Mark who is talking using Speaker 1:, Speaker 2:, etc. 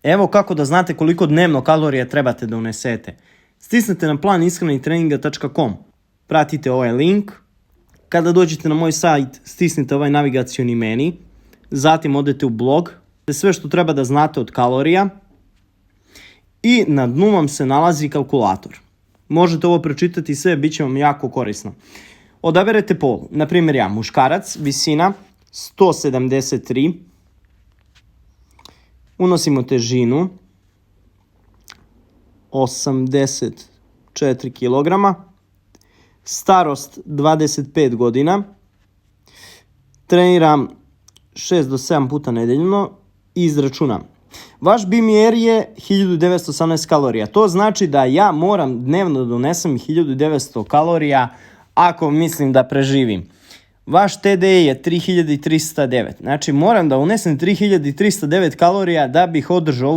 Speaker 1: Evo kako da znate koliko dnevno kalorija trebate da unesete. Stisnete na plan ishranitreninga.com, pratite ovaj link. Kada dođete na moj sajt, stisnite ovaj navigacioni meni, zatim odete u blog, sve što treba da znate od kalorija i na dnu vam se nalazi kalkulator. Možete ovo pročitati sve, bit će vam jako korisno. Odaberete pol, na primjer ja, muškarac, visina 173, unosimo težinu 84 kg, starost 25 godina, treniram 6 do 7 puta nedeljno i izračunam. Vaš BMR je 1918 kalorija. To znači da ja moram dnevno da donesem 1900 kalorija ako mislim da preživim. Vaš TD je 3309. Znači moram da unesem 3309 kalorija da bih održao